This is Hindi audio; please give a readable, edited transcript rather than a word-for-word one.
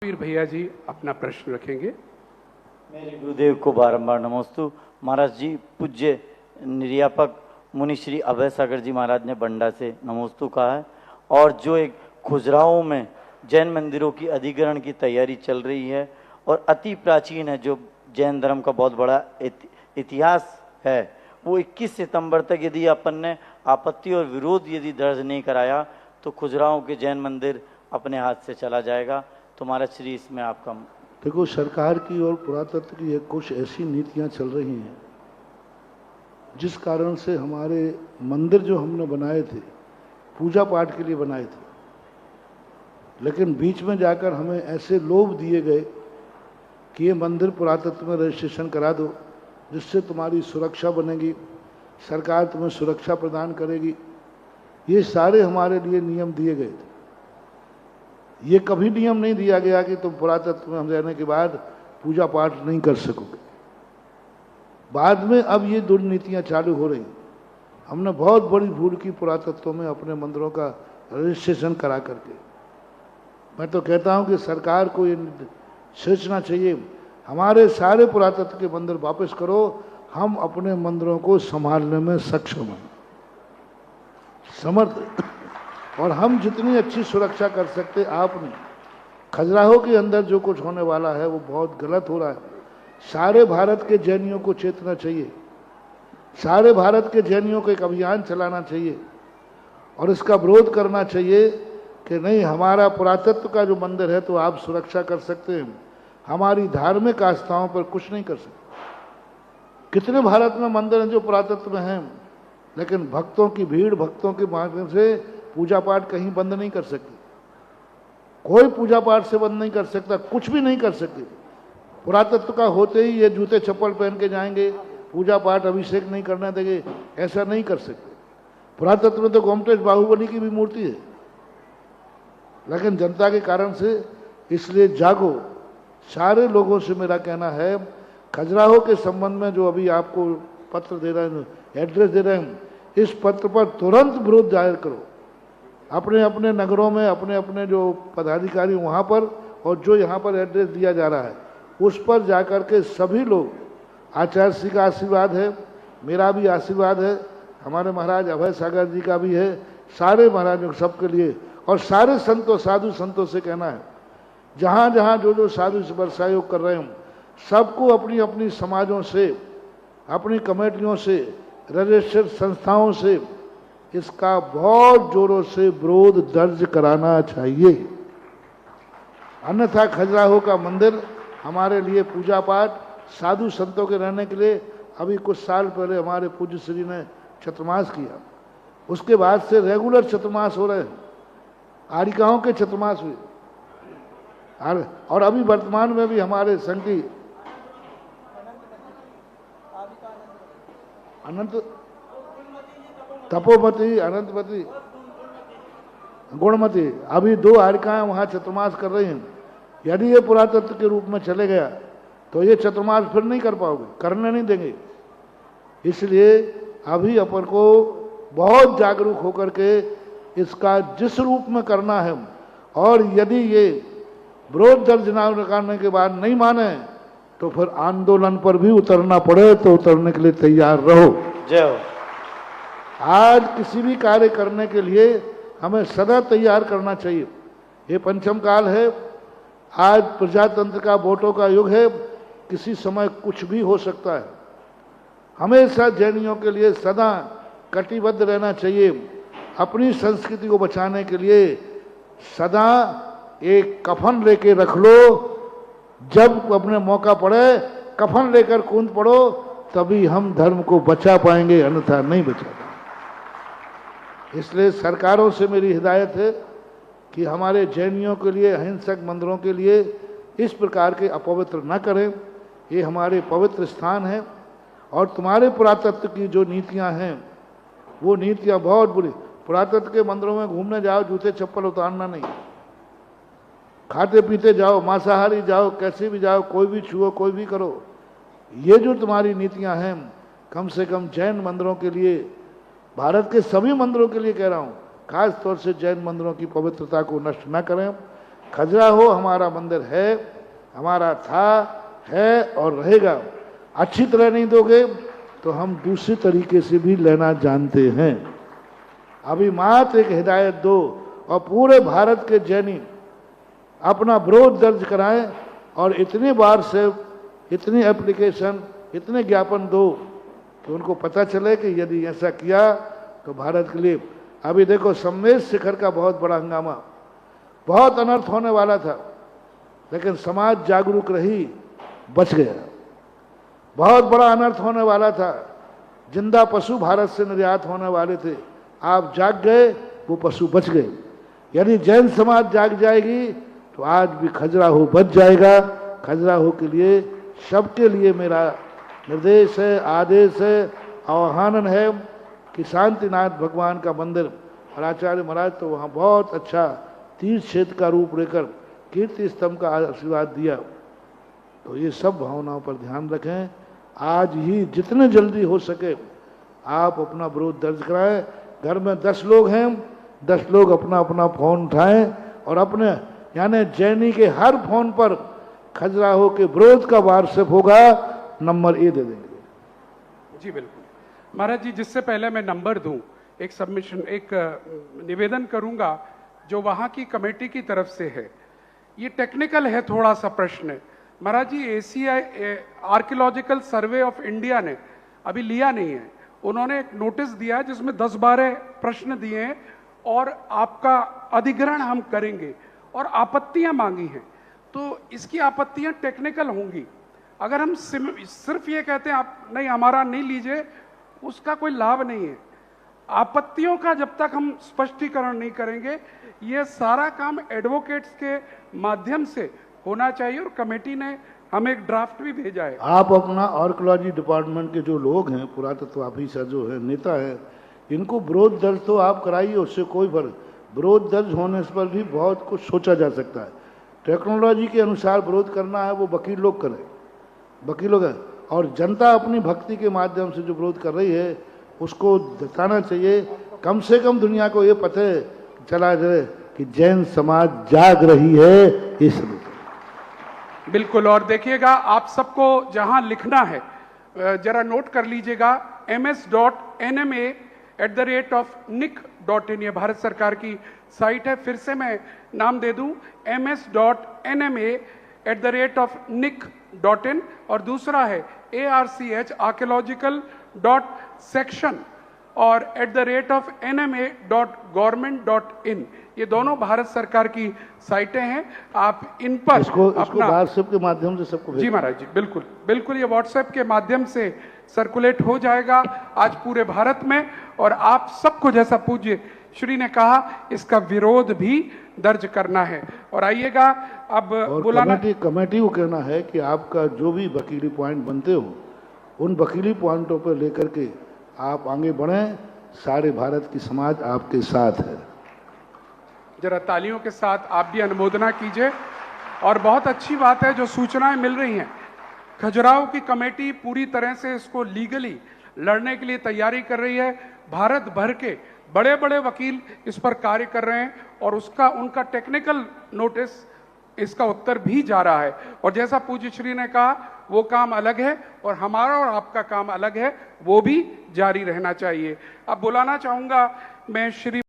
वीर भैया जी अपना प्रश्न रखेंगे। मेरे गुरुदेव को बारंबार नमोस्तु। महाराज जी, पूज्य निर्यापक मुनि श्री अभय सागर जी महाराज ने बंडा से नमोस्तु कहा है। और जो एक खुजराहों में जैन मंदिरों की अधिग्रहण की तैयारी चल रही है और अति प्राचीन है, जो जैन धर्म का बहुत बड़ा इतिहास है, वो 21 सितंबर तक यदि अपन ने आपत्ति और विरोध यदि दर्ज नहीं कराया तो खुजराहों के जैन मंदिर अपने हाथ से चला जाएगा। तो महाराज श्री, इसमें आपका। देखो, सरकार की और पुरातत्व की कुछ ऐसी नीतियां चल रही हैं जिस कारण से हमारे मंदिर जो हमने बनाए थे पूजा पाठ के लिए बनाए थे, लेकिन बीच में जाकर हमें ऐसे लोभ दिए गए कि ये मंदिर पुरातत्व में रजिस्ट्रेशन करा दो, जिससे तुम्हारी सुरक्षा बनेगी, सरकार तुम्हें सुरक्षा प्रदान करेगी। ये सारे हमारे लिए नियम दिए गए थे। ये कभी नियम नहीं दिया गया कि तुम पुरातत्व में हम रहने के बाद पूजा पाठ नहीं कर सकोगे। बाद में अब ये दुर्नीतियां चालू हो रही। हमने बहुत बड़ी भूल की पुरातत्व में अपने मंदिरों का रजिस्ट्रेशन करा करके। मैं तो कहता हूं कि सरकार को ये सोचना चाहिए, हमारे सारे पुरातत्व के मंदिर वापस करो, हम अपने मंदिरों को संभालने में सक्षम हैं, समर्थ, और हम जितनी अच्छी सुरक्षा कर सकते आप नहीं। खजुराहो के अंदर जो कुछ होने वाला है वो बहुत गलत हो रहा है। सारे भारत के जैनियों को चेतना चाहिए, सारे भारत के जैनियों को एक अभियान चलाना चाहिए और इसका विरोध करना चाहिए कि नहीं, हमारा पुरातत्व का जो मंदिर है तो आप सुरक्षा कर सकते हैं, हमारी धार्मिक आस्थाओं पर कुछ नहीं कर सकते। कितने भारत में मंदिर हैं जो पुरातत्व में हैं, लेकिन भक्तों की भीड़, भक्तों के माध्यम से पूजा पाठ कहीं बंद नहीं कर सकती। कोई पूजा पाठ से बंद नहीं कर सकता, कुछ भी नहीं कर सकती। पुरातत्व का होते ही ये जूते चप्पल पहन के जाएंगे, पूजा पाठ अभिषेक नहीं करने देंगे, ऐसा नहीं कर सकते। पुरातत्व में तो गोमटेश बाहुबली की भी मूर्ति है, लेकिन जनता के कारण से, इसलिए जागो। सारे लोगों से मेरा कहना है, खजुराहो के संबंध में जो अभी आपको पत्र दे रहे हैं, एड्रेस दे रहे हैं, इस पत्र पर तुरंत विरोध जाहिर करो अपने अपने नगरों में, अपने अपने जो पदाधिकारी वहाँ पर, और जो यहाँ पर एड्रेस दिया जा रहा है उस पर जाकर के सभी लोग, आचार्य श्री का आशीर्वाद है, मेरा भी आशीर्वाद है, हमारे महाराज अभय सागर जी का भी है, सारे महाराजों सबके लिए, और सारे संतों, साधु संतों से कहना है, जहाँ जहाँ जो जो साधु सहयोग कर रहे हैं, सबको अपनी अपनी समाजों से, अपनी कमेटियों से, रजिस्टर्ड संस्थाओं से इसका बहुत जोरों से विरोध दर्ज कराना चाहिए। अन्यथा खजुराहो का मंदिर हमारे लिए पूजा पाठ, साधु संतों के रहने के लिए, अभी कुछ साल पहले हमारे पूज्य श्री ने चतुर्मास किया, उसके बाद से रेगुलर चतुर्मास हो रहे हैं, आरिकाओं के चतुर्मास हुए, और अभी वर्तमान में भी हमारे संघ की अनंत तपोमती, अनंतमती, गुणमती, अभी 2 आरिकाएं वहाँ चतुर्मास कर रही हैं। यदि ये पुरातत्व के रूप में चले गया तो ये चतुर्मास फिर नहीं कर पाओगे, करने नहीं देंगे। इसलिए अभी अपन को बहुत जागरूक होकर के इसका जिस रूप में करना है, और यदि ये विरोध दर्ज न करने के बाद नहीं माने तो फिर आंदोलन पर भी उतरना पड़े तो उतरने के लिए तैयार रहो। जय हो। आज किसी भी कार्य करने के लिए हमें सदा तैयार करना चाहिए। ये पंचम काल है, आज प्रजातंत्र का, वोटों का युग है, किसी समय कुछ भी हो सकता है। हमेशा जैनियों के लिए सदा कटिबद्ध रहना चाहिए। अपनी संस्कृति को बचाने के लिए सदा एक कफन लेके रख लो, जब अपने मौका पड़े कफन लेकर कूद पड़ो, तभी हम धर्म को बचा पाएंगे, अन्यथा नहीं बचा पाएंगे। इसलिए सरकारों से मेरी हिदायत है कि हमारे जैनियों के लिए, अहिंसक मंदिरों के लिए इस प्रकार के अपवित्र न करें। ये हमारे पवित्र स्थान हैं, और तुम्हारे पुरातत्व की जो नीतियां हैं वो नीतियां बहुत बुरी। पुरातत्व के मंदिरों में घूमने जाओ, जूते चप्पल उतारना नहीं, खाते पीते जाओ, मांसाहारी जाओ, कैसे भी जाओ, कोई भी छुओ, कोई भी करो। ये जो तुम्हारी नीतियां हैं, कम से कम जैन मंदिरों के लिए, भारत के सभी मंदिरों के लिए कह रहा हूँ, खास तौर से जैन मंदिरों की पवित्रता को नष्ट न करें। खजुराहो हमारा मंदिर है, हमारा था, है और रहेगा। अच्छी तरह नहीं दोगे तो हम दूसरे तरीके से भी लेना जानते हैं। अभी मात्र एक हिदायत दो और पूरे भारत के जैनी अपना विरोध दर्ज कराएं और इतनी बार से इतनी एप्लीकेशन, इतने ज्ञापन दो कि उनको पता चले कि यदि ऐसा किया तो भारत के लिए। अभी देखो सम्मेद शिखर का बहुत बड़ा हंगामा, बहुत अनर्थ होने वाला था, लेकिन समाज जागरूक रही, बच गया। बहुत बड़ा अनर्थ होने वाला था, जिंदा पशु भारत से निर्यात होने वाले थे, आप जाग गए, वो पशु बच गए। यदि जैन समाज जाग जाएगी तो आज भी खजुराहो बच जाएगा। खजुराहो के लिए, सबके लिए मेरा निर्देश है, आदेश है, आह्वान है कि शांतिनाथ भगवान का मंदिर और आचार्य महाराज तो वहाँ बहुत अच्छा तीर्थ क्षेत्र का रूप लेकर कीर्ति स्तंभ का आशीर्वाद दिया। तो ये सब भावनाओं पर ध्यान रखें। आज ही जितने जल्दी हो सके आप अपना विरोध दर्ज कराएं। घर में 10 लोग हैं, 10 लोग अपना अपना फोन उठाएं और अपने यानी जैनी के हर फोन पर खजुराहो के विरोध का व्हाट्सएप होगा, नंबर ए दे देंगे। जी बिल्कुल महाराज जी, जिससे पहले मैं नंबर दूं, एक सबमिशन, एक निवेदन करूंगा जो वहां की कमेटी की तरफ से है। ये टेक्निकल है थोड़ा सा प्रश्न। Maharaj ji, ASI archaeological survey of India ने अभी लिया नहीं है, उन्होंने एक नोटिस दिया है जिसमें 10-12 प्रश्न दिए हैं और आपका अधिग्रहण हम करेंगे और आपत्तियां मांगी हैं। तो इसकी आपत्तियां टेक्निकल होंगी। अगर हम सिर्फ ये कहते हैं आप नहीं हमारा नहीं लीजिए, उसका कोई लाभ नहीं है। आपत्तियों का जब तक हम स्पष्टीकरण नहीं करेंगे, ये सारा काम एडवोकेट्स के माध्यम से होना चाहिए और कमेटी ने हमें एक ड्राफ्ट भी भेजा है। आप अपना आर्कियोलॉजी डिपार्टमेंट के जो लोग हैं, पुरातत्व ऑफिसर जो है, नेता है, इनको विरोध दर्ज तो आप कराइए, उससे कोई फर्क। विरोध दर्ज होने पर भी बहुत कुछ सोचा जा सकता है। टेक्नोलॉजी के अनुसार विरोध करना है वो वकील लोग करें, वकील लोग हैं, और जनता अपनी भक्ति के माध्यम से जो विरोध कर रही है उसको बताना चाहिए। कम से कम दुनिया को ये पता चला जाए कि जैन समाज जाग रही है। इस बिल्कुल। और देखिएगा, आप सबको जहां लिखना है जरा नोट कर लीजिएगा, ms.nma@nic.in, ये भारत सरकार की साइट है। फिर से मैं नाम दे दूं, ms.nma@nic.in, और दूसरा है ARCH archaeological.section और @nma.government.in। ये दोनों भारत सरकार की साइटें हैं। आप इन पर इसको व्हाट्सएप के माध्यम से सबको जी महाराज जी, बिल्कुल बिल्कुल, ये व्हाट्सएप के माध्यम से सर्कुलेट हो जाएगा आज पूरे भारत में। और आप सबको, जैसा पूज्य श्री ने कहा, इसका विरोध भी दर्ज करना है। और आइएगा अब बुलाना, कमेटी को कहना है कि आपका जो भी वकीली पॉइंट बनते हो, उन वकीली पॉइंटों पर लेकर के आप आगे बढ़ें। सारे भारत की समाज आपके साथ है। जरा तालियों के साथ आप भी अनुमोदना कीजिए। और बहुत अच्छी बात है जो सूचनाएं मिल रही हैं, खजुराहो की कमेटी पूरी तरह से इसको लीगली लड़ने के लिए तैयारी कर रही है। भारत भर के बड़े बड़े वकील इस पर कार्य कर रहे हैं और उनका टेक्निकल नोटिस, इसका उत्तर भी जा रहा है। और जैसा पूज्य श्री ने कहा, वो काम अलग है और हमारा और आपका काम अलग है, वो भी जारी रहना चाहिए। अब बुलाना चाहूंगा मैं श्री